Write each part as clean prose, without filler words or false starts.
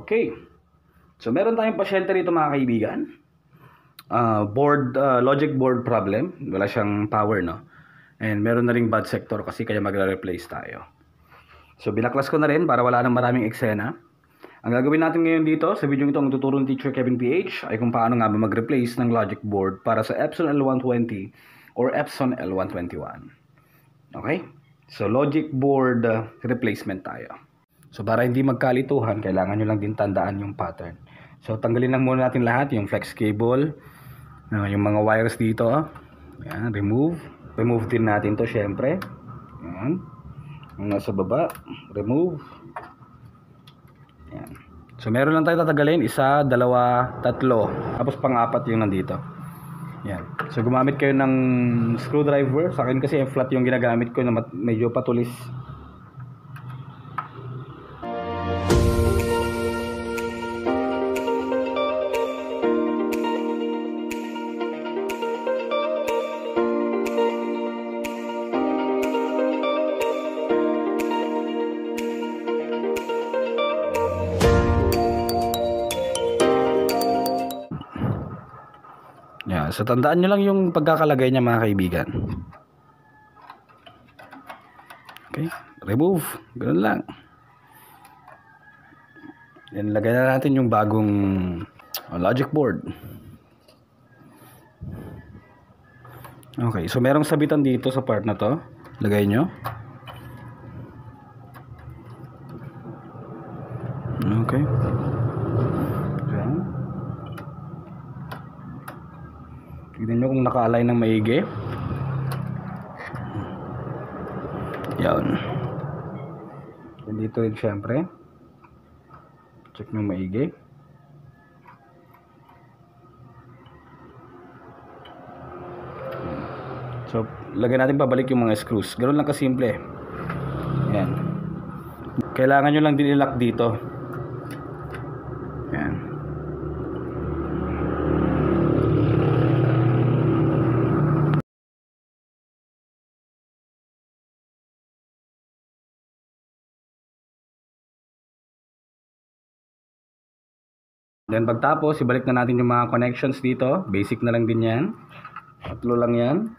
Okay. So meron tayong pasyente rito mga kaibigan. Logic board problem. Wala siyang power, no? And meron na ring bad sector kasi kaya magre-replace tayo. So binaklas ko na rin para wala nang maraming eksena. Ang gagawin natin ngayon dito sa video ito, ang tuturo ng Teacher Kevin PH ay kung paano nga ba mag-replace ng logic board para sa Epson L120 or Epson L121. Okay? So logic board replacement tayo. So para hindi magkalituhan, kailangan nyo lang din tandaan yung pattern. So tanggalin lang muna natin lahat, yung flex cable, yung mga wires dito. Yan, remove. Remove din natin to syempre. Yan. Yung nasa baba, remove. Yan. So meron lang tayo tatagalin, 1, 2, 3. Tapos pang-apat yung nandito. Yan. So gumamit kayo ng screwdriver. Sa akin kasi flat yung ginagamit ko na medyo patulis. Yeah, so tandaan nyo lang yung pagkakalagay niya mga kaibigan. Okay, remove. Ganun lang. Yan, lagay na natin yung bagong logic board. Okay, so merong sabitan dito sa part na to. Lagay nyo. Okay. Tignan nyo kung naka-align ng maigi. Yan. Dito rin syempre. Check nyo maigi. So, lagyan natin pabalik yung mga screws. Ganoon lang kasimple. Yan. Kailangan nyo lang din i-lock dito. Yan. Then pagtapos, ibalik na natin yung mga connections dito. Basic na lang din yan. 3 lang yan.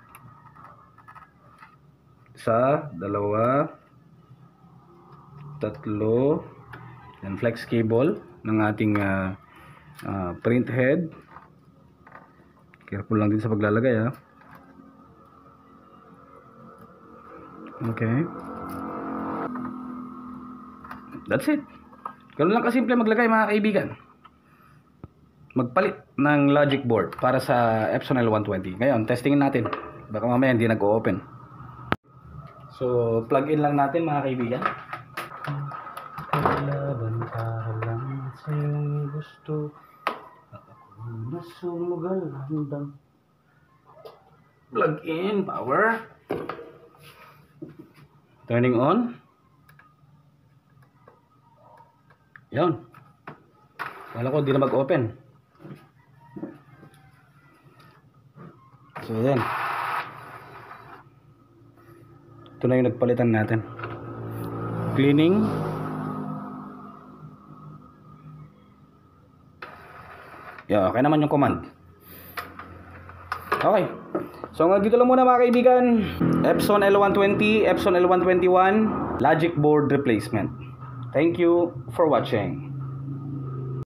1, 2, 3. Then flex cable ng ating print head. Careful lang din sa paglalagay, ha. Okay. That's it. Ganun lang kasimple maglagay mga kaibigan. Magpalit ng logic board para sa Epson L120. Ngayon, testingin natin. Baka mamaya hindi nag-o-open. So, plug in lang natin mga kaibigan. Laban para lang sa iyong gusto. Ako na sumugal handang. Plug in, power. Turning on. Yan. Wala ko, hindi na mag-open. So yan. Ito na yung nagpalitan natin. Cleaning. Yeah, okay naman yung command. Okay. So hanggang dito lang muna mga kaibigan. Epson L120, Epson L121, logic board replacement. Thank you for watching.